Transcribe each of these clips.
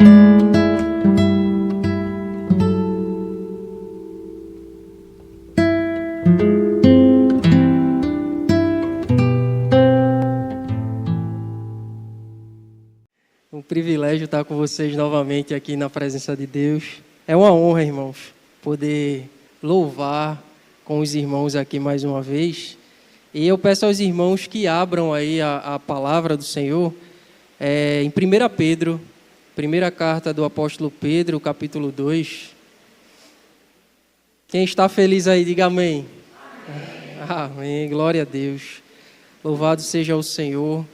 Um privilégio estar com vocês novamente aqui na presença de Deus. É uma honra, irmãos, poder louvar com os irmãos aqui mais uma vez. E eu peço aos irmãos que abram aí a palavra do Senhor em 1 Pedro, primeira carta do apóstolo Pedro, capítulo 2. Quem está feliz aí, diga amém. Amém, glória a Deus. Louvado seja o Senhor.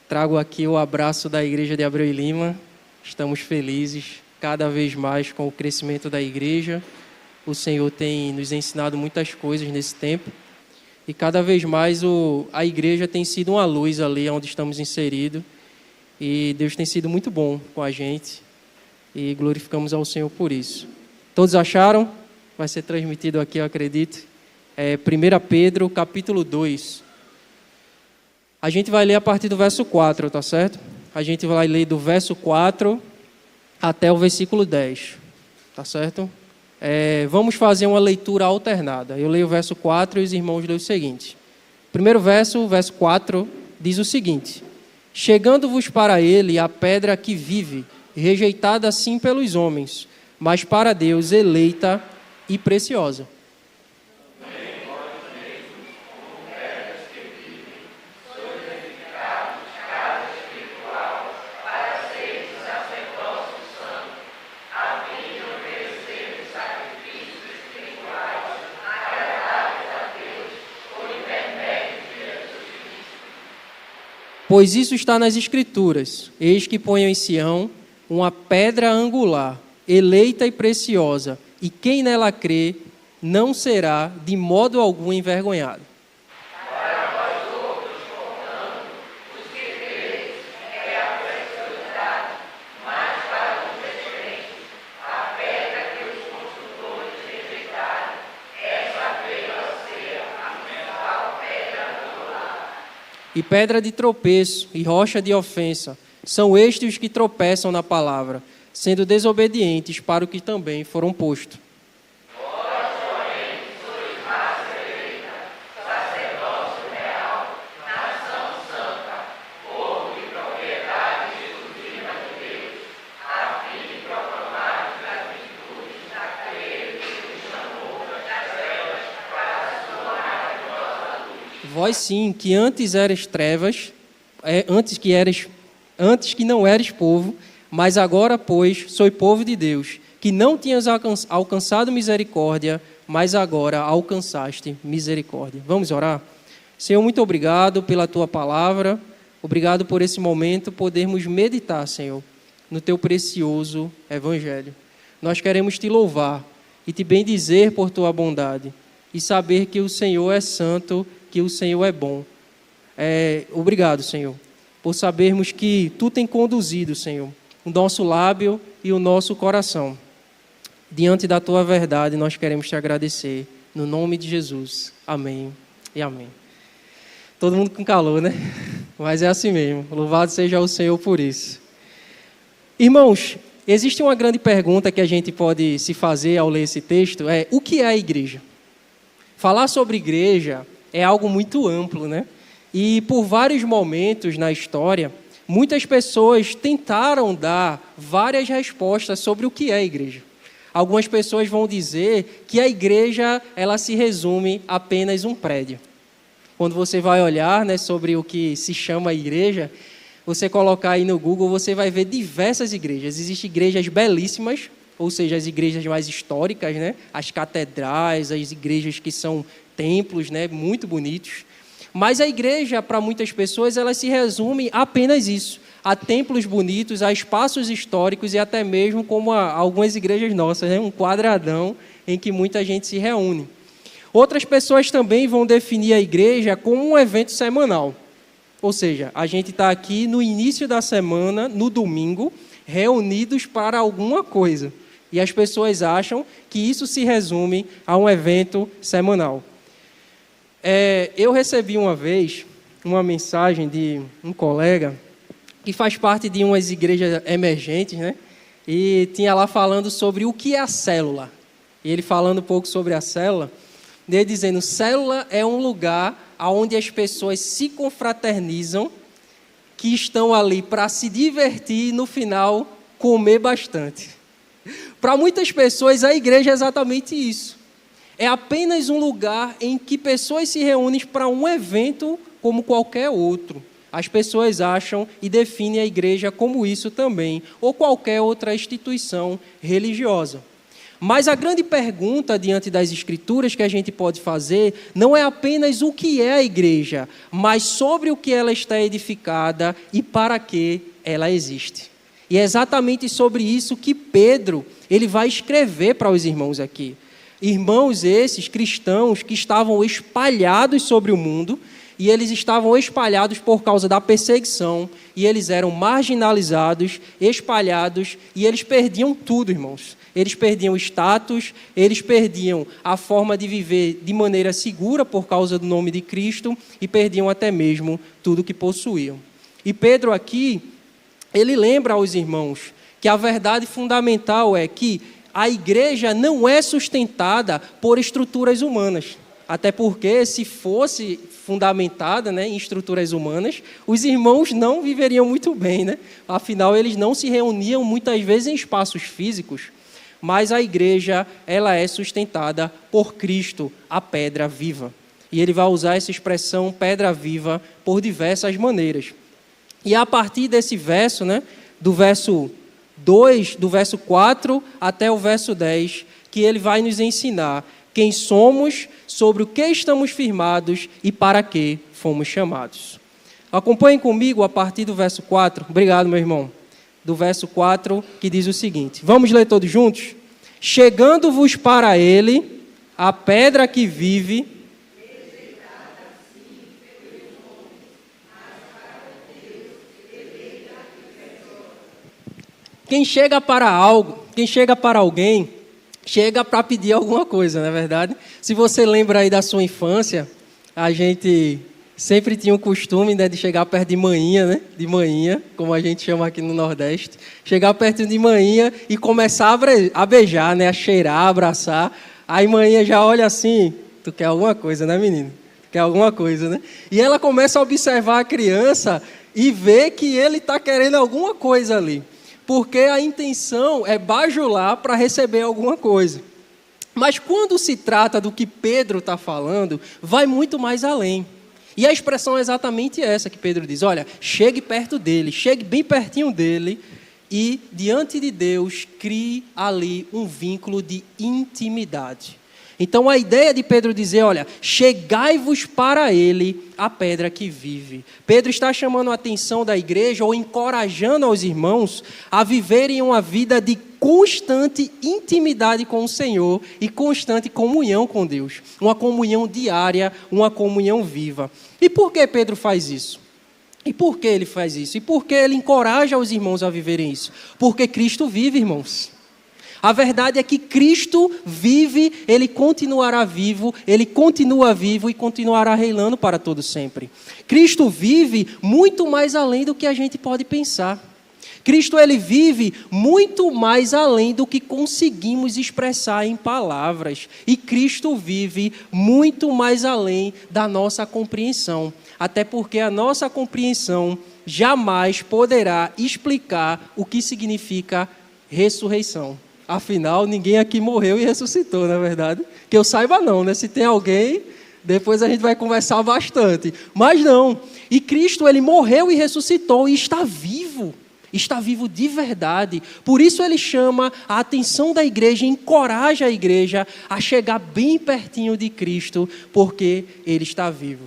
Trago aqui o abraço da Igreja de Abreu e Lima. Estamos felizes cada vez mais com o crescimento da igreja. O Senhor tem nos ensinado muitas coisas nesse tempo. E cada vez mais a igreja tem sido uma luz ali onde estamos inseridos. E Deus tem sido muito bom com a gente. E glorificamos ao Senhor por isso. Todos acharam? Vai ser transmitido aqui, eu acredito. 1 Pedro, capítulo 2. A gente vai ler a partir do verso 4, tá certo? A gente vai ler do verso 4 até o versículo 10, tá certo? Vamos fazer uma leitura alternada. Eu leio o verso 4 e os irmãos leem o seguinte. Primeiro verso, o verso 4, diz o seguinte: chegando-vos para ele a pedra que vive, rejeitada sim pelos homens, mas para Deus eleita e preciosa. Pois isso está nas Escrituras. Eis que ponho em Sião uma pedra angular, eleita e preciosa, e quem nela crê não será de modo algum envergonhado. Para vós outros, portanto, os que credes, é a preciosidade, mas para os descrentes, a pedra que os construtores rejeitaram, essa veio a ser a principal pedra angular. E pedra de tropeço e rocha de ofensa, são estes os que tropeçam na palavra, sendo desobedientes para o que também foram postos. Vós, porém, sois raça eleita, sacerdócio real, nação santa, povo de propriedade exclusiva de Deus, a fim de proclamar as virtudes daquele que vos chamou das trevas para a sua maravilhosa luz. Vós sim, que antes eras trevas, antes que não eres povo, mas agora, pois, sois povo de Deus, que não tinhas alcançado misericórdia, mas agora alcançaste misericórdia. Vamos orar? Senhor, muito obrigado pela Tua palavra, obrigado por esse momento, podermos meditar, Senhor, no Teu precioso Evangelho. Nós queremos Te louvar e Te bendizer por Tua bondade e saber que o Senhor é santo, que o Senhor é bom. Obrigado, Senhor, por sabermos que Tu tem conduzido, Senhor, o nosso lábio e o nosso coração. Diante da Tua verdade, nós queremos Te agradecer. No nome de Jesus. Amém e amém. Todo mundo com calor, né? Mas é assim mesmo. Louvado seja o Senhor por isso. Irmãos, existe uma grande pergunta que a gente pode se fazer ao ler esse texto, o que é a igreja? Falar sobre igreja é algo muito amplo, né? E por vários momentos na história, muitas pessoas tentaram dar várias respostas sobre o que é a igreja. Algumas pessoas vão dizer que a igreja ela se resume a apenas um prédio. Quando você vai olhar, né, sobre o que se chama igreja, você colocar aí no Google, você vai ver diversas igrejas. Existem igrejas belíssimas, ou seja, as igrejas mais históricas, né, as catedrais, as igrejas que são templos, né, muito bonitos. Mas a igreja, para muitas pessoas, ela se resume a apenas isso. A templos bonitos, a espaços históricos e até mesmo como algumas igrejas nossas, né? Um quadradão em que muita gente se reúne. Outras pessoas também vão definir a igreja como um evento semanal. Ou seja, a gente está aqui no início da semana, no domingo, reunidos para alguma coisa. E as pessoas acham que isso se resume a um evento semanal. Eu recebi uma vez uma mensagem de um colega que faz parte de umas igrejas emergentes, né? E tinha lá falando sobre o que é a célula. E ele falando um pouco sobre a célula, ele dizendo, célula é um lugar onde as pessoas se confraternizam, que estão ali para se divertir e, no final, comer bastante. Para muitas pessoas, a igreja é exatamente isso. É apenas um lugar em que pessoas se reúnem para um evento como qualquer outro. As pessoas acham e definem a igreja como isso também, ou qualquer outra instituição religiosa. Mas a grande pergunta diante das Escrituras que a gente pode fazer não é apenas o que é a igreja, mas sobre o que ela está edificada e para que ela existe. E é exatamente sobre isso que Pedro ele vai escrever para os irmãos aqui. Irmãos esses cristãos que estavam espalhados sobre o mundo, e eles estavam espalhados por causa da perseguição, e eles eram marginalizados, espalhados, e eles perdiam tudo, irmãos. Eles perdiam o status, eles perdiam a forma de viver de maneira segura por causa do nome de Cristo, e perdiam até mesmo tudo que possuíam. E Pedro aqui, ele lembra aos irmãos que a verdade fundamental é que a igreja não é sustentada por estruturas humanas. Até porque, se fosse fundamentada, né, em estruturas humanas, os irmãos não viveriam muito bem, né? Afinal, eles não se reuniam muitas vezes em espaços físicos, mas a igreja ela é sustentada por Cristo, a pedra viva. E ele vai usar essa expressão pedra viva por diversas maneiras. E a partir desse verso, né, do verso 2, do verso 4 até o verso 10, que ele vai nos ensinar quem somos, sobre o que estamos firmados e para que fomos chamados. Acompanhem comigo a partir do verso 4. Obrigado, meu irmão. Do verso 4, que diz o seguinte. Vamos ler todos juntos? Chegando-vos para ele, a pedra que vive... Quem chega para algo, quem chega para alguém, chega para pedir alguma coisa, não é verdade? Se você lembra aí da sua infância, a gente sempre tinha o costume, né, de chegar perto de manhinha, né? De manhinha, como a gente chama aqui no Nordeste. Chegar perto de manhinha e começar a beijar, né? A cheirar, a abraçar. Aí manhinha já olha assim, tu quer alguma coisa, né, menino? Tu quer alguma coisa, né? E ela começa a observar a criança e vê que ele está querendo alguma coisa ali. Porque a intenção é bajular para receber alguma coisa. Mas quando se trata do que Pedro está falando, vai muito mais além. E a expressão é exatamente essa que Pedro diz. Olha, chegue perto dele, chegue bem pertinho dele e, diante de Deus, crie ali um vínculo de intimidade. Então, a ideia de Pedro dizer, olha, chegai-vos para ele, a pedra que vive. Pedro está chamando a atenção da igreja ou encorajando aos irmãos a viverem uma vida de constante intimidade com o Senhor e constante comunhão com Deus. Uma comunhão diária, uma comunhão viva. E por que Pedro faz isso? E por que ele faz isso? E por que ele encoraja os irmãos a viverem isso? Porque Cristo vive, irmãos. A verdade é que Cristo vive, Ele continuará vivo, Ele continua vivo e continuará reinando para todo sempre. Cristo vive muito mais além do que a gente pode pensar. Cristo, Ele vive muito mais além do que conseguimos expressar em palavras. E Cristo vive muito mais além da nossa compreensão. Até porque a nossa compreensão jamais poderá explicar o que significa ressurreição. Afinal, ninguém aqui morreu e ressuscitou, não é verdade? Que eu saiba não, né? Se tem alguém, depois a gente vai conversar bastante. Mas não. E Cristo, Ele morreu e ressuscitou e está vivo. Está vivo de verdade. Por isso Ele chama a atenção da igreja, encoraja a igreja a chegar bem pertinho de Cristo, porque Ele está vivo.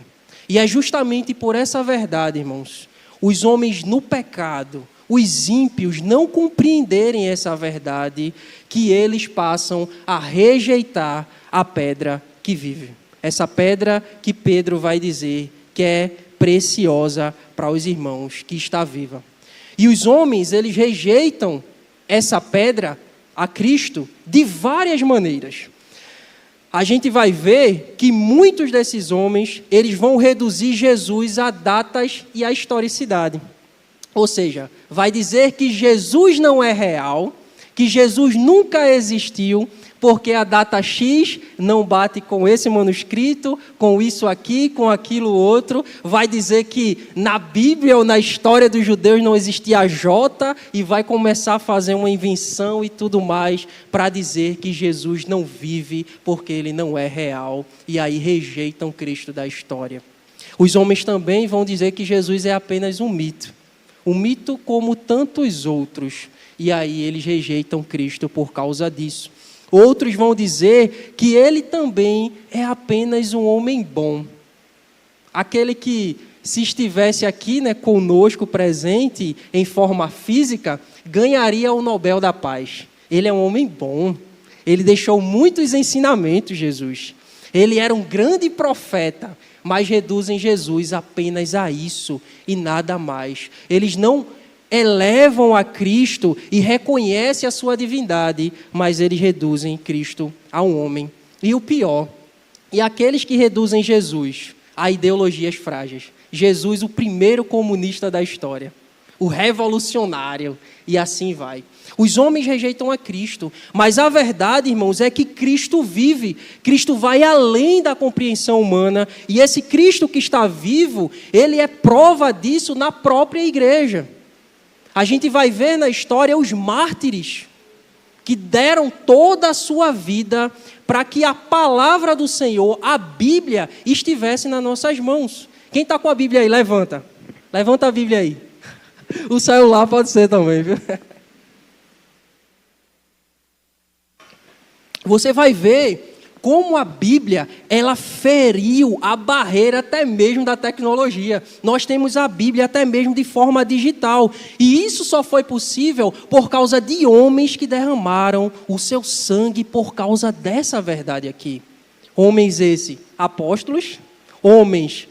E é justamente por essa verdade, irmãos, os homens no pecado, os ímpios não compreenderem essa verdade, que eles passam a rejeitar a pedra que vive. Essa pedra que Pedro vai dizer que é preciosa para os irmãos, que está viva. E os homens, eles rejeitam essa pedra, a Cristo, de várias maneiras. A gente vai ver que muitos desses homens, eles vão reduzir Jesus a datas e a historicidade. Ou seja, vai dizer que Jesus não é real, que Jesus nunca existiu, porque a data X não bate com esse manuscrito, com isso aqui, com aquilo outro. Vai dizer que na Bíblia ou na história dos judeus não existia J e vai começar a fazer uma invenção e tudo mais para dizer que Jesus não vive porque ele não é real. E aí rejeitam Cristo da história. Os homens também vão dizer que Jesus é apenas um mito como tantos outros. E aí eles rejeitam Cristo por causa disso. Outros vão dizer que ele também é apenas um homem bom. Aquele que, se estivesse aqui, conosco presente, em forma física, ganharia o Nobel da Paz. Ele é um homem bom. Ele deixou muitos ensinamentos, Jesus. Ele era um grande profeta, mas reduzem Jesus apenas a isso e nada mais. Eles não elevam a Cristo e reconhecem a sua divindade, mas eles reduzem Cristo a um homem. E o pior, e aqueles que reduzem Jesus a ideologias frágeis. Jesus, o primeiro comunista da história, o revolucionário, e assim vai. Os homens rejeitam a Cristo, mas a verdade, irmãos, é que Cristo vive. Cristo vai além da compreensão humana, e esse Cristo que está vivo, ele é prova disso na própria igreja. A gente vai ver na história os mártires que deram toda a sua vida para que a palavra do Senhor, a Bíblia, estivesse nas nossas mãos. Quem está com a Bíblia aí? Levanta. Levanta a Bíblia aí. O celular pode ser também, viu? Você vai ver como a Bíblia, ela feriu a barreira até mesmo da tecnologia. Nós temos a Bíblia até mesmo de forma digital. E isso só foi possível por causa de homens que derramaram o seu sangue por causa dessa verdade aqui. Homens apóstolos, homens,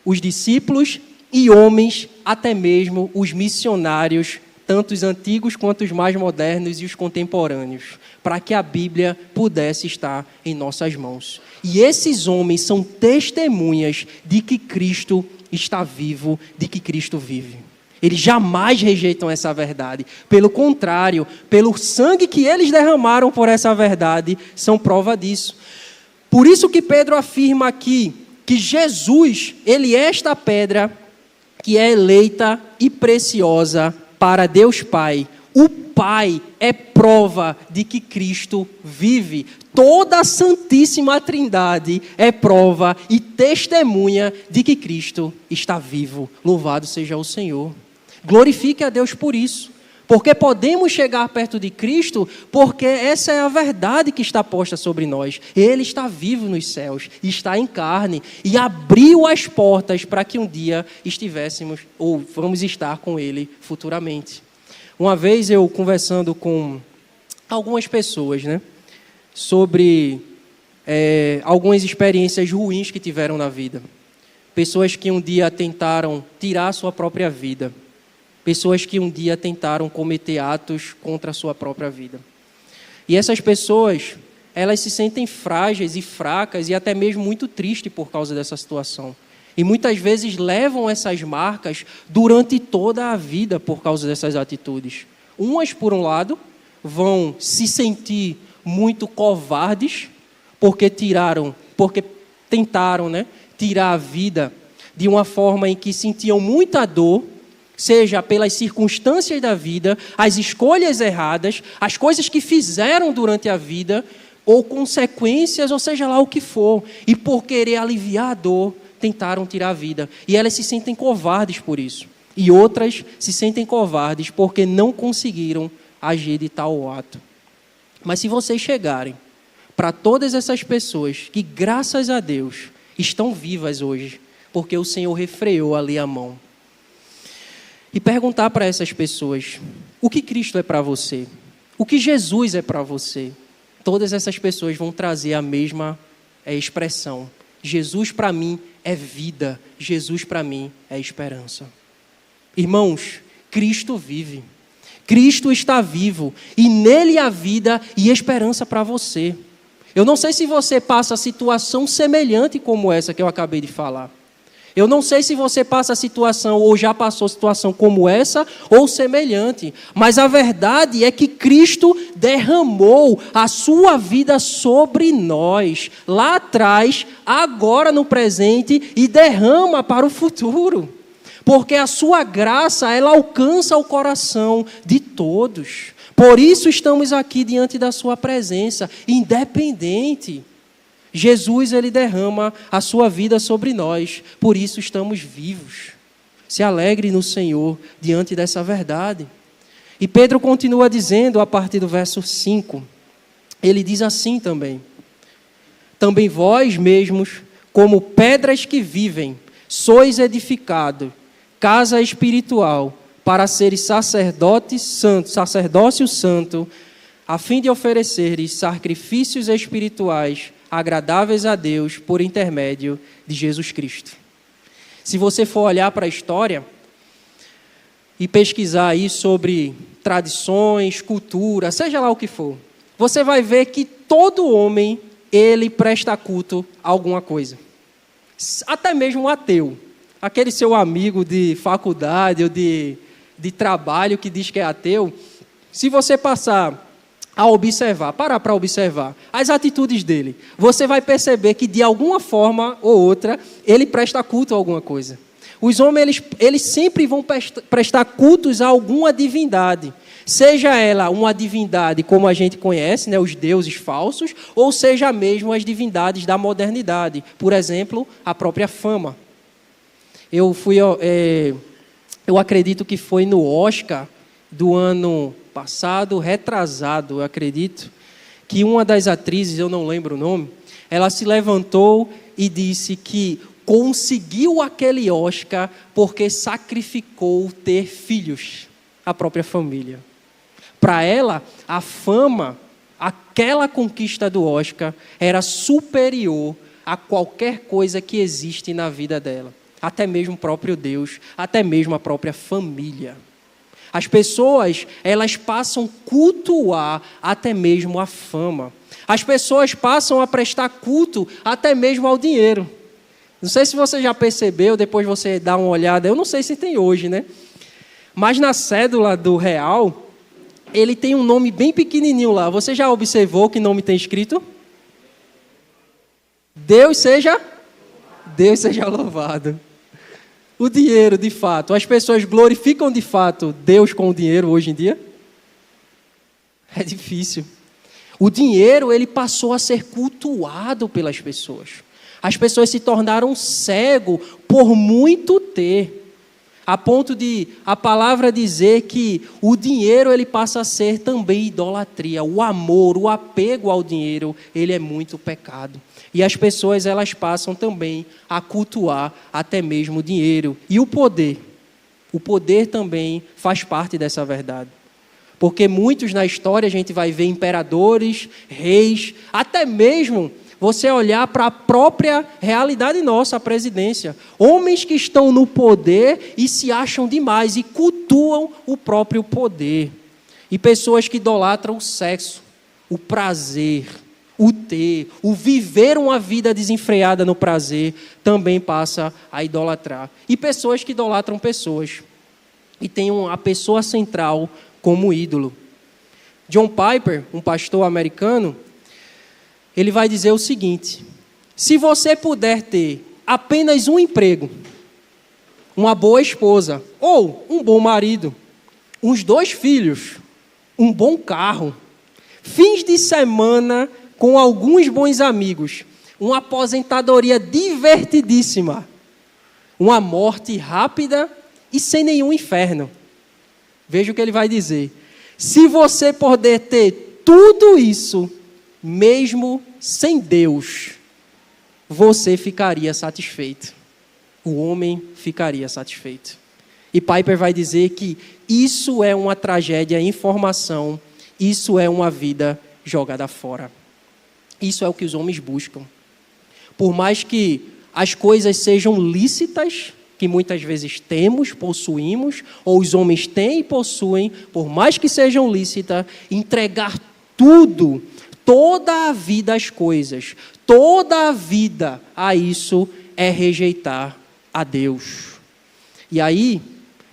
os discípulos e homens, até mesmo os missionários, tanto os antigos quanto os mais modernos e os contemporâneos, para que a Bíblia pudesse estar em nossas mãos. E esses homens são testemunhas de que Cristo está vivo, de que Cristo vive. Eles jamais rejeitam essa verdade. Pelo contrário, pelo sangue que eles derramaram por essa verdade, são prova disso. Por isso que Pedro afirma aqui que Jesus, ele é esta pedra que é eleita e preciosa para Deus Pai. O Pai é prova de que Cristo vive. Toda a Santíssima Trindade é prova e testemunha de que Cristo está vivo. Louvado seja o Senhor. Glorifique a Deus por isso. Porque podemos chegar perto de Cristo, porque essa é a verdade que está posta sobre nós. Ele está vivo nos céus, está em carne e abriu as portas para que um dia estivéssemos ou vamos estar com Ele futuramente. Uma vez eu conversando com algumas pessoas, sobre algumas experiências ruins que tiveram na vida. Pessoas que um dia tentaram tirar a sua própria vida. Pessoas que um dia tentaram cometer atos contra a sua própria vida. E essas pessoas, elas se sentem frágeis e fracas e até mesmo muito tristes por causa dessa situação. E muitas vezes levam essas marcas durante toda a vida por causa dessas atitudes. Umas, por um lado, vão se sentir muito covardes porque tentaram tirar a vida de uma forma em que sentiam muita dor, seja pelas circunstâncias da vida, as escolhas erradas, as coisas que fizeram durante a vida, ou consequências, ou seja lá o que for. E por querer aliviar a dor, tentaram tirar a vida. E elas se sentem covardes por isso. E outras se sentem covardes porque não conseguiram agir de tal ato. Mas se vocês chegarem para todas essas pessoas que, graças a Deus, estão vivas hoje, porque o Senhor refreou ali a mão, e perguntar para essas pessoas, o que Cristo é para você? O que Jesus é para você? Todas essas pessoas vão trazer a mesma expressão. Jesus para mim é vida. Jesus para mim é esperança. Irmãos, Cristo vive. Cristo está vivo. E nele há vida e esperança para você. Eu não sei se você passa a situação semelhante como essa que eu acabei de falar. Eu não sei se você passa situação ou já passou situação como essa ou semelhante, mas a verdade é que Cristo derramou a sua vida sobre nós, lá atrás, agora no presente e derrama para o futuro. Porque a sua graça, ela alcança o coração de todos. Por isso estamos aqui diante da sua presença, independente. Jesus, ele derrama a sua vida sobre nós, por isso estamos vivos. Se alegre no Senhor diante dessa verdade. E Pedro continua dizendo a partir do verso 5, ele diz assim também: também vós mesmos, como pedras que vivem, sois edificados, casa espiritual, para seres sacerdotes santos, sacerdócio santo, a fim de ofereceres sacrifícios espirituais agradáveis a Deus por intermédio de Jesus Cristo. Se você for olhar para a história e pesquisar aí sobre tradições, cultura, seja lá o que for, você vai ver que todo homem, ele presta culto a alguma coisa. Até mesmo um ateu. Aquele seu amigo de faculdade ou de trabalho que diz que é ateu, se você passar a observar, parar para observar as atitudes dele, você vai perceber que de alguma forma ou outra, ele presta culto a alguma coisa. Os homens, eles sempre vão prestar cultos a alguma divindade, seja ela uma divindade como a gente conhece, né, os deuses falsos, ou seja mesmo as divindades da modernidade, por exemplo, a própria fama. Eu acredito que foi no Oscar do ano passado, retrasado, eu acredito, que uma das atrizes, eu não lembro o nome, ela se levantou e disse que conseguiu aquele Oscar porque sacrificou ter filhos, a própria família. Para ela, a fama, aquela conquista do Oscar, era superior a qualquer coisa que existe na vida dela. Até mesmo o próprio Deus, até mesmo a própria família. As pessoas, elas passam a cultuar até mesmo a fama. As pessoas passam a prestar culto até mesmo ao dinheiro. Não sei se você já percebeu, depois você dá uma olhada, eu não sei se tem hoje, né? Mas na cédula do real, ele tem um nome bem pequenininho lá. Você já observou que nome tem escrito? Deus seja louvado. O dinheiro, de fato, as pessoas glorificam de fato Deus com o dinheiro hoje em dia? É difícil. O dinheiro, ele passou a ser cultuado pelas pessoas. As pessoas se tornaram cegos por muito ter. A ponto de a palavra dizer que o dinheiro, ele passa a ser também idolatria. O amor, o apego ao dinheiro, ele é muito pecado. E as pessoas, elas passam também a cultuar até mesmo o dinheiro. E o poder. O poder também faz parte dessa verdade. Porque muitos na história a gente vai ver imperadores, reis, até mesmo você olhar para a própria realidade nossa, a presidência. Homens que estão no poder e se acham demais e cultuam o próprio poder. E pessoas que idolatram o sexo, o prazer, o ter, o viver uma vida desenfreada no prazer, também passa a idolatrar. E pessoas que idolatram pessoas. E tem a pessoa central como ídolo. John Piper, um pastor americano, ele vai dizer o seguinte: se você puder ter apenas um emprego, uma boa esposa, ou um bom marido, uns 2 filhos, um bom carro, fins de semana com alguns bons amigos, uma aposentadoria divertidíssima, uma morte rápida e sem nenhum inferno. Veja o que ele vai dizer. Se você puder ter tudo isso, mesmo sem Deus, você ficaria satisfeito. O homem ficaria satisfeito. E Piper vai dizer que isso é uma tragédia em formação, isso é uma vida jogada fora. Isso é o que os homens buscam. Por mais que as coisas sejam lícitas, que muitas vezes temos, possuímos, ou os homens têm e possuem, por mais que sejam lícitas, entregar tudo, toda a vida às coisas, toda a vida a isso é rejeitar a Deus. E aí,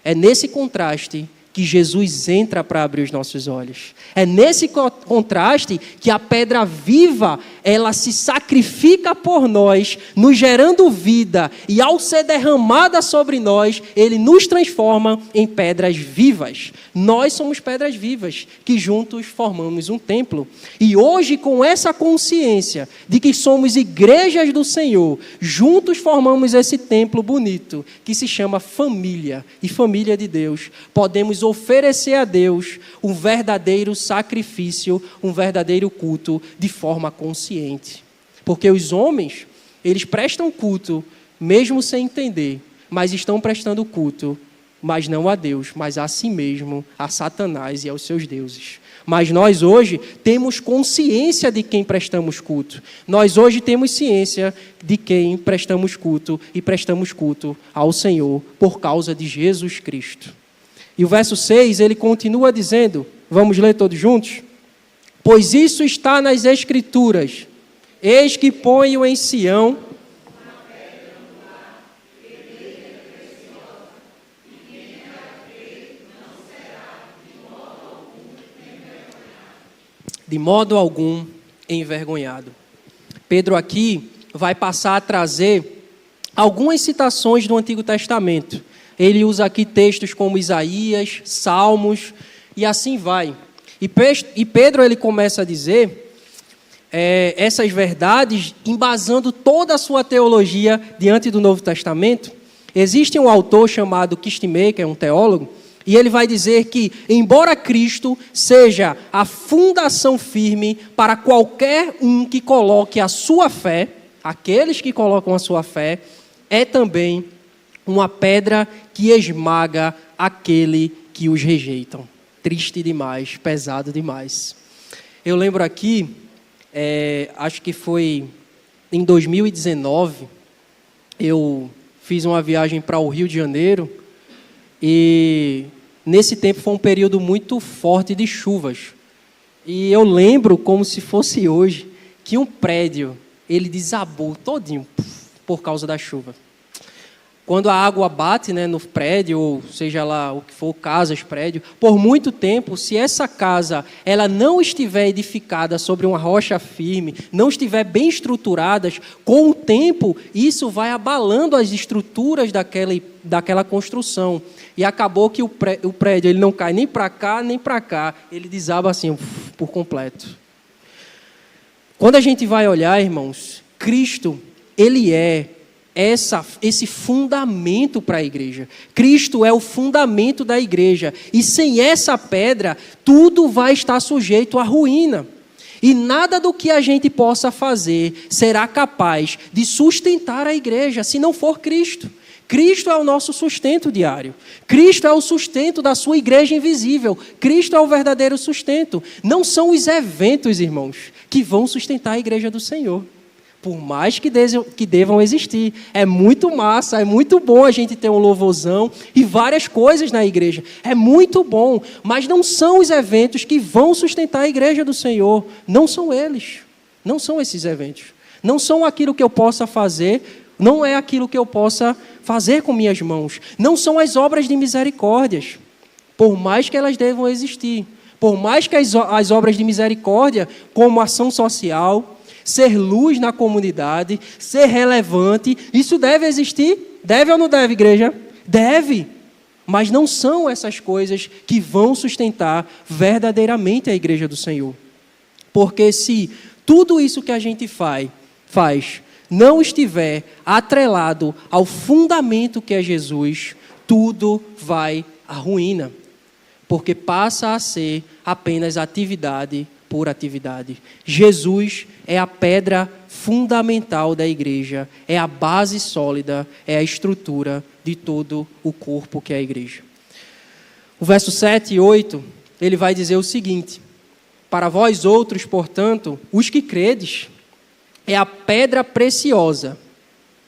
é nesse contraste que Jesus entra para abrir os nossos olhos. É nesse contraste que a pedra viva, ela se sacrifica por nós, nos gerando vida, e ao ser derramada sobre nós, ele nos transforma em pedras vivas. Nós somos pedras vivas, que juntos formamos um templo. E hoje, com essa consciência de que somos igrejas do Senhor, juntos formamos esse templo bonito, que se chama família, e família de Deus, podemos oferecer a Deus um verdadeiro sacrifício, um verdadeiro culto de forma consciente. Porque os homens, eles prestam culto, mesmo sem entender, mas estão prestando culto, mas não a Deus, mas a si mesmo, a Satanás e aos seus deuses. Mas nós hoje temos consciência de quem prestamos culto. Nós hoje temos ciência de quem prestamos culto e prestamos culto ao Senhor por causa de Jesus Cristo. E o verso 6, ele continua dizendo, vamos ler todos juntos? Pois isso está nas Escrituras, eis que ponho em Sião de modo algum envergonhado. Pedro aqui vai passar a trazer algumas citações do Antigo Testamento. Ele usa aqui textos como Isaías, Salmos, e assim vai. E Pedro ele começa a dizer essas verdades, embasando toda a sua teologia diante do Novo Testamento. Existe um autor chamado Kistemaker, um teólogo, e ele vai dizer que, embora Cristo seja a fundação firme para qualquer um que coloque a sua fé, aqueles que colocam a sua fé, é também uma pedra que esmaga aquele que os rejeitam. Triste demais, pesado demais. Eu lembro aqui, acho que foi em 2019, eu fiz uma viagem para o Rio de Janeiro e nesse tempo foi um período muito forte de chuvas. E eu lembro, como se fosse hoje, que um prédio, ele desabou todinho por causa da chuva. Quando a água bate, no prédio, ou seja lá o que for, casas, prédio, por muito tempo, se essa casa ela não estiver edificada sobre uma rocha firme, não estiver bem estruturada, com o tempo, isso vai abalando as estruturas daquela construção. E acabou que o prédio ele não cai nem para cá, nem para cá, ele desaba assim, por completo. Quando a gente vai olhar, irmãos, Cristo, ele é esse fundamento para a igreja. Cristo é o fundamento da igreja. E sem essa pedra, tudo vai estar sujeito à ruína. E nada do que a gente possa fazer será capaz de sustentar a igreja, se não for Cristo. Cristo é o nosso sustento diário. Cristo é o sustento da sua igreja invisível. Cristo é o verdadeiro sustento. Não são os eventos, irmãos, que vão sustentar a igreja do Senhor. Por mais que devam existir. É muito massa, é muito bom a gente ter um louvorzão e várias coisas na igreja. É muito bom, mas não são os eventos que vão sustentar a igreja do Senhor. Não são eles. Não são esses eventos. Não são aquilo que eu possa fazer, não é aquilo que eu possa fazer com minhas mãos. Não são as obras de misericórdias, por mais que elas devam existir. Por mais que as obras de misericórdia, como ação social, ser luz na comunidade, ser relevante, isso deve existir? Deve ou não deve, igreja? Deve. Mas não são essas coisas que vão sustentar verdadeiramente a igreja do Senhor. Porque se tudo isso que a gente faz não estiver atrelado ao fundamento que é Jesus, tudo vai à ruína. Porque passa a ser apenas atividade por atividade. Jesus é a pedra fundamental da igreja, é a base sólida, é a estrutura de todo o corpo que é a igreja. O verso 7 e 8, ele vai dizer o seguinte: para vós outros, portanto, os que credes, é a pedra preciosa.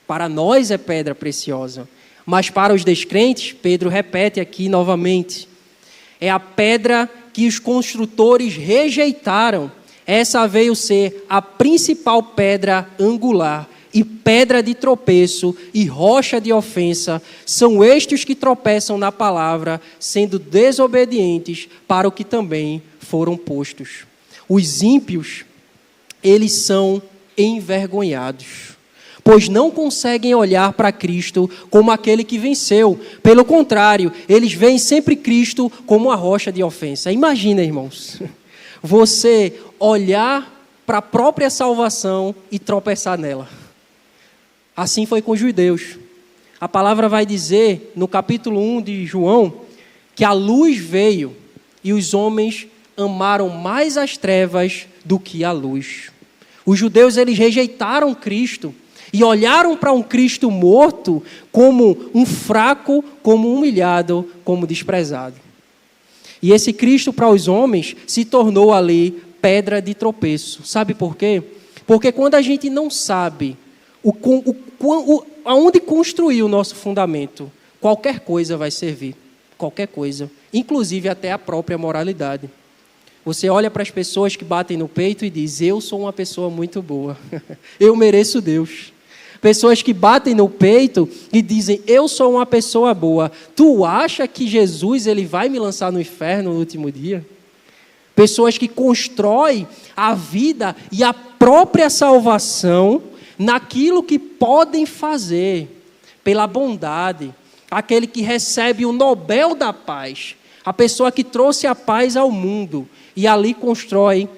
Para nós é pedra preciosa, mas para os descrentes, Pedro repete aqui novamente, é a pedra que os construtores rejeitaram. Essa veio ser a principal pedra angular, e pedra de tropeço e rocha de ofensa são estes que tropeçam na palavra, sendo desobedientes para o que também foram postos. Os ímpios, eles são envergonhados, pois não conseguem olhar para Cristo como aquele que venceu. Pelo contrário, eles veem sempre Cristo como a rocha de ofensa. Imagina, irmãos, você olhar para a própria salvação e tropeçar nela. Assim foi com os judeus. A palavra vai dizer, no capítulo 1 de João, que a luz veio e os homens amaram mais as trevas do que a luz. Os judeus, eles rejeitaram Cristo e olharam para um Cristo morto como um fraco, como humilhado, como desprezado. E esse Cristo para os homens se tornou ali pedra de tropeço. Sabe por quê? Porque quando a gente não sabe aonde construir o nosso fundamento, qualquer coisa vai servir. Qualquer coisa. Inclusive até a própria moralidade. Você olha para as pessoas que batem no peito e diz: eu sou uma pessoa muito boa. Eu mereço Deus. Pessoas que batem no peito e dizem: eu sou uma pessoa boa. Tu acha que Jesus ele vai me lançar no inferno no último dia? Pessoas que constroem a vida e a própria salvação naquilo que podem fazer, pela bondade. Aquele que recebe o Nobel da Paz, a pessoa que trouxe a paz ao mundo, e ali constrói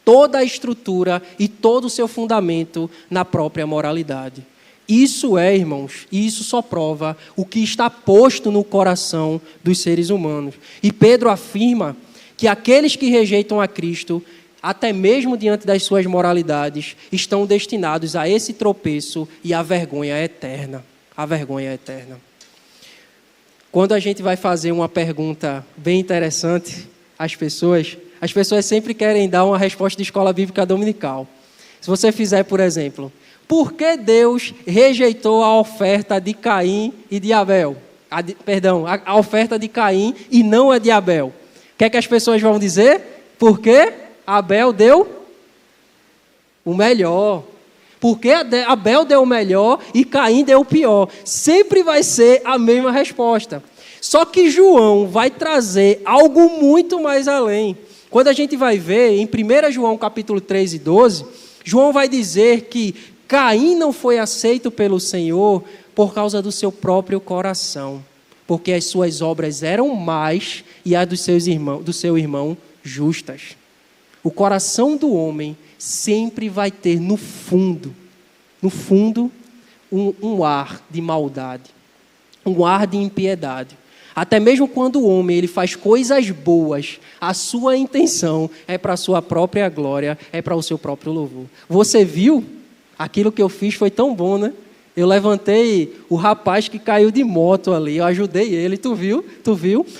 toda a estrutura e todo o seu fundamento na própria moralidade. Isso irmãos, e isso só prova o que está posto no coração dos seres humanos. E Pedro afirma que aqueles que rejeitam a Cristo, até mesmo diante das suas moralidades, estão destinados a esse tropeço e à vergonha eterna. A vergonha eterna. Quando a gente vai fazer uma pergunta bem interessante às pessoas sempre querem dar uma resposta de escola bíblica dominical. Se você fizer, por exemplo, por que Deus rejeitou a oferta de Caim e de Abel? A oferta de Caim e não a de Abel. O que é que as pessoas vão dizer? Porque Abel deu o melhor. Porque Abel deu o melhor e Caim deu o pior. Sempre vai ser a mesma resposta. Só que João vai trazer algo muito mais além. Quando a gente vai ver em 1 João capítulo 3 e 12, João vai dizer que Caim não foi aceito pelo Senhor por causa do seu próprio coração, porque as suas obras eram más e as do seu irmão justas. O coração do homem sempre vai ter no fundo, um ar de maldade, um ar de impiedade. Até mesmo quando o homem ele faz coisas boas, a sua intenção é para a sua própria glória, é para o seu próprio louvor. Você viu? Aquilo que eu fiz foi tão bom, né? Eu levantei o rapaz que caiu de moto ali, eu ajudei ele, tu viu?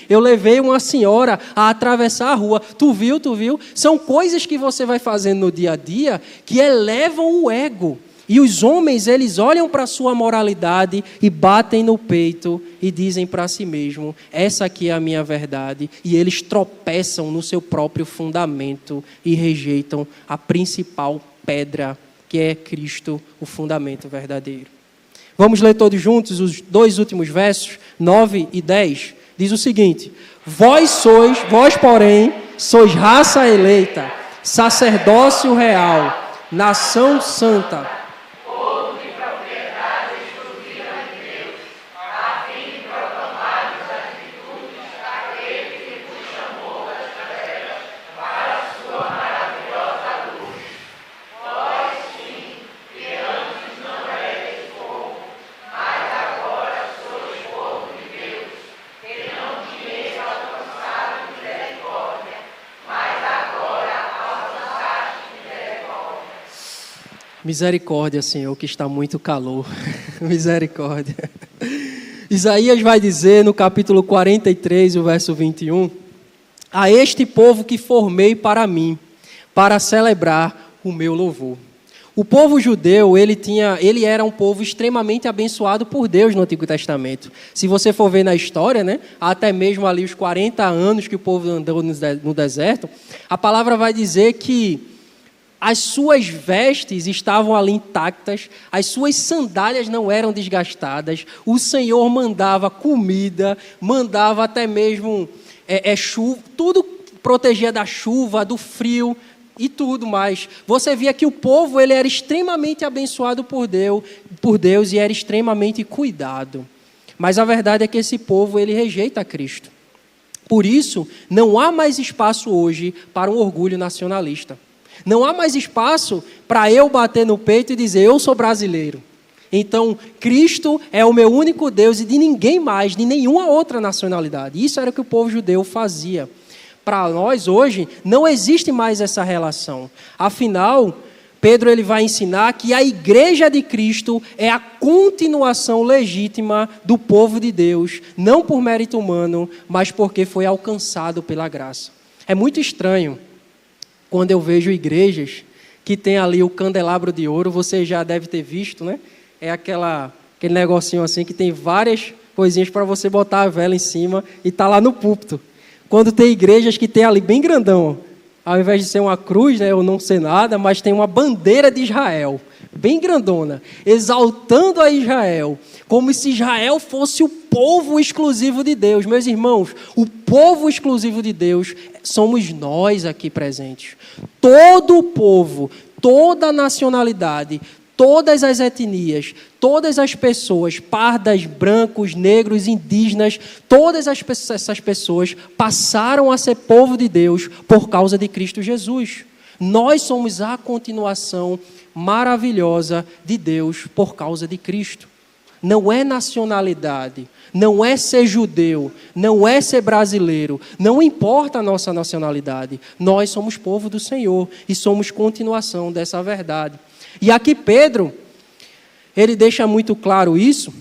Eu levei uma senhora a atravessar a rua, tu viu? São coisas que você vai fazendo no dia a dia que elevam o ego. E os homens, eles olham para a sua moralidade e batem no peito e dizem para si mesmo: essa aqui é a minha verdade. E eles tropeçam no seu próprio fundamento e rejeitam a principal pedra, que é Cristo, o fundamento verdadeiro. Vamos ler todos juntos os 2 últimos versos, 9 e 10. Diz o seguinte: vós, porém, sois raça eleita, sacerdócio real, nação santa, misericórdia, Senhor, que está muito calor. Misericórdia. Isaías vai dizer no capítulo 43, o verso 21, a este povo que formei para mim, para celebrar o meu louvor. O povo judeu, ele era um povo extremamente abençoado por Deus no Antigo Testamento. Se você for ver na história, né, até mesmo ali os 40 anos que o povo andou no deserto, a palavra vai dizer que as suas vestes estavam ali intactas, as suas sandálias não eram desgastadas, o Senhor mandava comida, mandava até mesmo chuva, tudo protegia da chuva, do frio e tudo mais. Você via que o povo ele era extremamente abençoado por Deus e era extremamente cuidado. Mas a verdade é que esse povo ele rejeita Cristo. Por isso, não há mais espaço hoje para um orgulho nacionalista. Não há mais espaço para eu bater no peito e dizer, eu sou brasileiro. Então, Cristo é o meu único Deus e de ninguém mais, de nenhuma outra nacionalidade. Isso era o que o povo judeu fazia. Para nós, hoje, não existe mais essa relação. Afinal, Pedro ele vai ensinar que a igreja de Cristo é a continuação legítima do povo de Deus, não por mérito humano, mas porque foi alcançado pela graça. É muito estranho quando eu vejo igrejas que tem ali o candelabro de ouro, você já deve ter visto, né? É aquele negocinho assim que tem várias coisinhas para você botar a vela em cima e tá lá no púlpito. Quando tem igrejas que tem ali bem grandão, ao invés de ser uma cruz, né, ou não ser nada, mas tem uma bandeira de Israel, bem grandona, exaltando a Israel, como se Israel fosse o povo exclusivo de Deus. Meus irmãos, o povo exclusivo de Deus somos nós aqui presentes. Todo o povo, toda a nacionalidade, todas as etnias, todas as pessoas, pardas, brancos, negros, indígenas, todas essas pessoas passaram a ser povo de Deus por causa de Cristo Jesus. Nós somos a continuação maravilhosa de Deus por causa de Cristo. Não é nacionalidade, não é ser judeu, não é ser brasileiro, não importa a nossa nacionalidade. Nós somos povo do Senhor e somos continuação dessa verdade. E aqui Pedro, ele deixa muito claro isso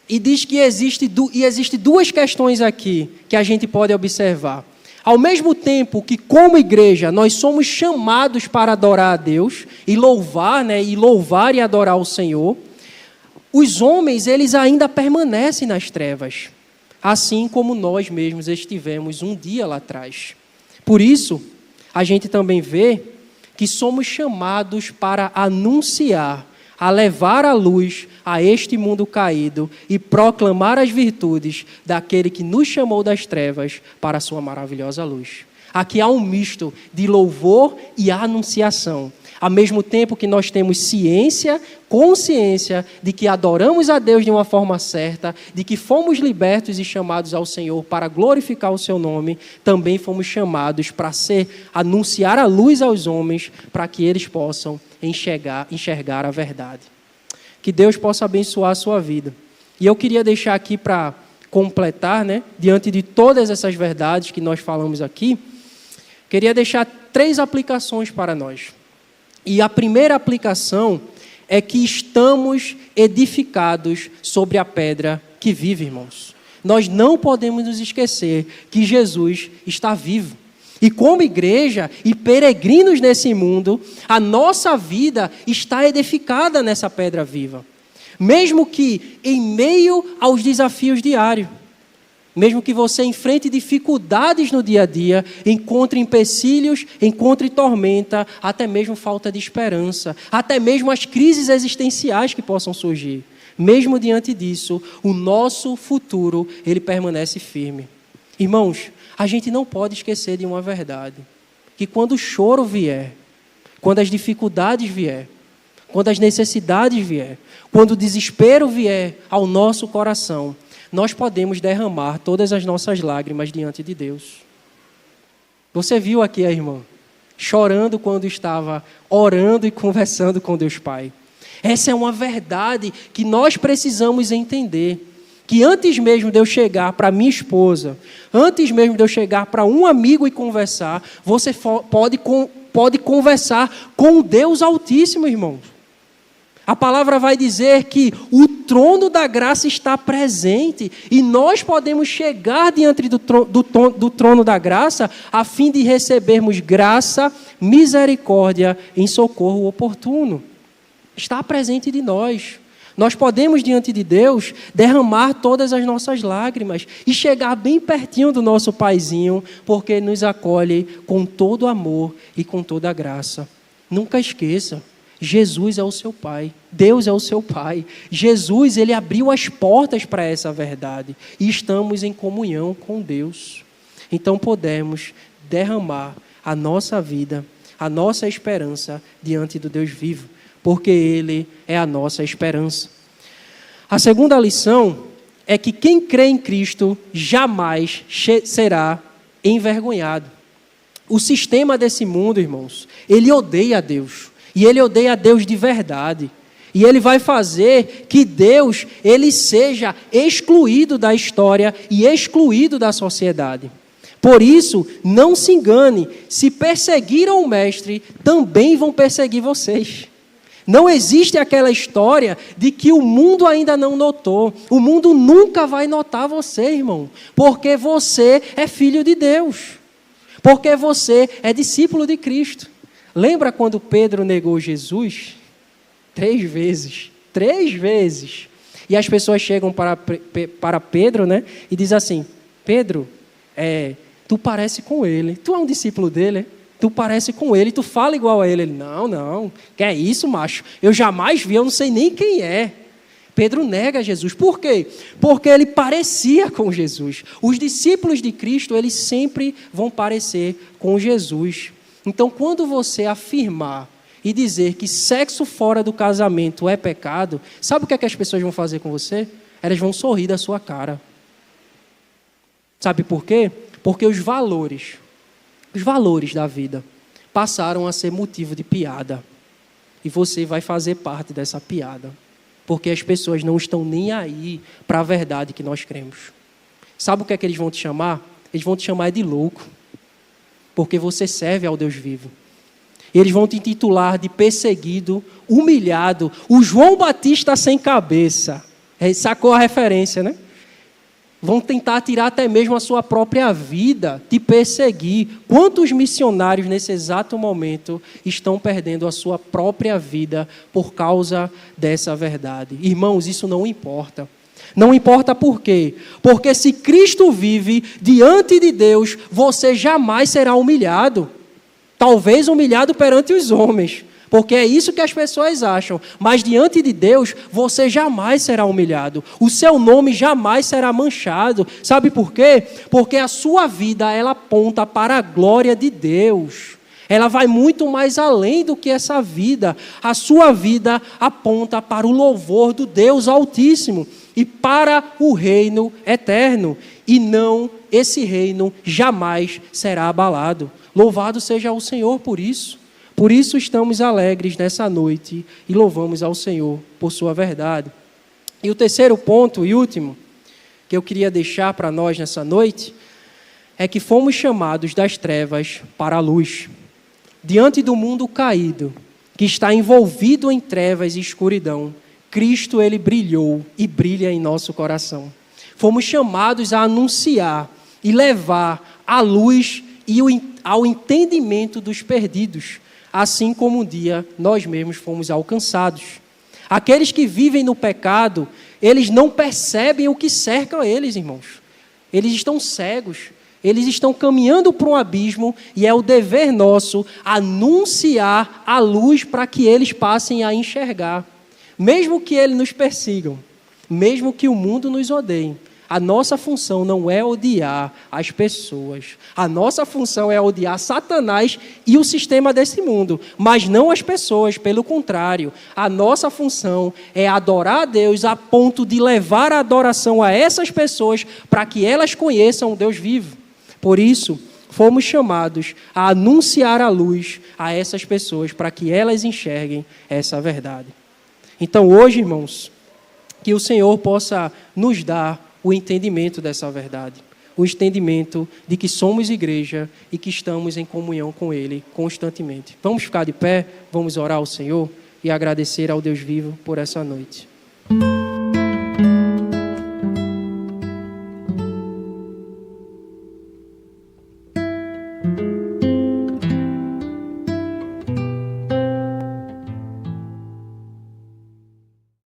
e diz que existe duas questões aqui que a gente pode observar. Ao mesmo tempo que, como igreja, nós somos chamados para adorar a Deus e louvar e adorar o Senhor, os homens, eles ainda permanecem nas trevas, assim como nós mesmos estivemos um dia lá atrás. Por isso, a gente também vê que somos chamados para anunciar, a levar a luz a este mundo caído e proclamar as virtudes daquele que nos chamou das trevas para a sua maravilhosa luz. Aqui há um misto de louvor e anunciação. Ao mesmo tempo que nós temos consciência de que adoramos a Deus de uma forma certa, de que fomos libertos e chamados ao Senhor para glorificar o seu nome, também fomos chamados para anunciar a luz aos homens, para que eles possam enxergar a verdade. Que Deus possa abençoar a sua vida. E eu queria deixar aqui para completar, diante de todas essas verdades que nós falamos aqui, queria deixar 3 aplicações para nós. E a primeira aplicação é que estamos edificados sobre a pedra que vive, irmãos. Nós não podemos nos esquecer que Jesus está vivo. E como igreja e peregrinos nesse mundo, a nossa vida está edificada nessa pedra viva. Mesmo que em meio aos desafios diários, mesmo que você enfrente dificuldades no dia a dia, encontre empecilhos, encontre tormenta, até mesmo falta de esperança, até mesmo as crises existenciais que possam surgir. Mesmo diante disso, o nosso futuro, ele permanece firme. Irmãos, a gente não pode esquecer de uma verdade, que quando o choro vier, quando as dificuldades vier, quando as necessidades vier, quando o desespero vier ao nosso coração, nós podemos derramar todas as nossas lágrimas diante de Deus. Você viu aqui a irmã, chorando quando estava orando e conversando com Deus Pai. Essa é uma verdade que nós precisamos entender. Que antes mesmo de eu chegar para minha esposa, antes mesmo de eu chegar para um amigo e conversar, você pode conversar com o Deus Altíssimo, irmãos. A palavra vai dizer que o trono da graça está presente e nós podemos chegar diante do trono da graça a fim de recebermos graça, misericórdia em socorro oportuno. Está presente de nós. Nós podemos, diante de Deus, derramar todas as nossas lágrimas e chegar bem pertinho do nosso Paizinho, porque Ele nos acolhe com todo amor e com toda graça. Nunca esqueça, Jesus é o seu Pai, Deus é o seu Pai. Jesus, ele abriu as portas para essa verdade e estamos em comunhão com Deus. Então podemos derramar a nossa vida, a nossa esperança diante do Deus vivo, porque Ele é a nossa esperança. A segunda lição é que quem crê em Cristo jamais será envergonhado. O sistema desse mundo, irmãos, ele odeia a Deus. E ele odeia a Deus de verdade. E ele vai fazer que Deus, ele seja excluído da história e excluído da sociedade. Por isso, não se engane, se perseguiram o Mestre, também vão perseguir vocês. Não existe aquela história de que o mundo ainda não notou. O mundo nunca vai notar você, irmão, porque você é filho de Deus. Porque você é discípulo de Cristo. Lembra quando Pedro negou Jesus? 3 vezes. 3 vezes. E as pessoas chegam para Pedro, né? E dizem assim, Pedro, tu parece com ele. Tu é um discípulo dele, Tu parece com ele, tu fala igual a ele. Ele, não. Que é isso, macho? Eu jamais vi, eu não sei nem quem é. Pedro nega Jesus. Por quê? Porque ele parecia com Jesus. Os discípulos de Cristo, eles sempre vão parecer com Jesus. Então, quando você afirmar e dizer que sexo fora do casamento é pecado, sabe o que é que as pessoas vão fazer com você? Elas vão sorrir da sua cara. Sabe por quê? Porque os valores da vida passaram a ser motivo de piada. E você vai fazer parte dessa piada. Porque as pessoas não estão nem aí para a verdade que nós cremos. Sabe o que é que eles vão te chamar? Eles vão te chamar de louco. Porque você serve ao Deus vivo. Eles vão te intitular de perseguido, humilhado, o João Batista sem cabeça. Sacou a referência, né? Vão tentar tirar até mesmo a sua própria vida, te perseguir. Quantos missionários nesse exato momento estão perdendo a sua própria vida por causa dessa verdade? Irmãos, isso não importa. Não importa por quê. Porque se Cristo vive diante de Deus, você jamais será humilhado. Talvez humilhado perante os homens. Porque é isso que as pessoas acham. Mas diante de Deus, você jamais será humilhado. O seu nome jamais será manchado. Sabe por quê? Porque a sua vida, ela aponta para a glória de Deus. Ela vai muito mais além do que essa vida. A sua vida aponta para o louvor do Deus Altíssimo e para o reino eterno. E não, esse reino jamais será abalado. Louvado seja o Senhor por isso. Por isso estamos alegres nessa noite e louvamos ao Senhor por sua verdade. E o terceiro ponto e último que eu queria deixar para nós nessa noite é que fomos chamados das trevas para a luz. Diante do mundo caído, que está envolvido em trevas e escuridão, Cristo, ele brilhou e brilha em nosso coração. Fomos chamados a anunciar e levar a luz e ao entendimento dos perdidos, assim como um dia nós mesmos fomos alcançados. Aqueles que vivem no pecado, eles não percebem o que cerca eles, irmãos. Eles estão cegos, eles estão caminhando para um abismo e é o dever nosso anunciar a luz para que eles passem a enxergar. Mesmo que eles nos persigam, mesmo que o mundo nos odeie, a nossa função não é odiar as pessoas. A nossa função é odiar Satanás e o sistema desse mundo, mas não as pessoas, pelo contrário. A nossa função é adorar a Deus a ponto de levar a adoração a essas pessoas para que elas conheçam o Deus vivo. Por isso, fomos chamados a anunciar a luz a essas pessoas para que elas enxerguem essa verdade. Então, hoje, irmãos, que o Senhor possa nos dar o entendimento dessa verdade, o entendimento de que somos igreja e que estamos em comunhão com Ele constantemente. Vamos ficar de pé, vamos orar ao Senhor e agradecer ao Deus vivo por essa noite.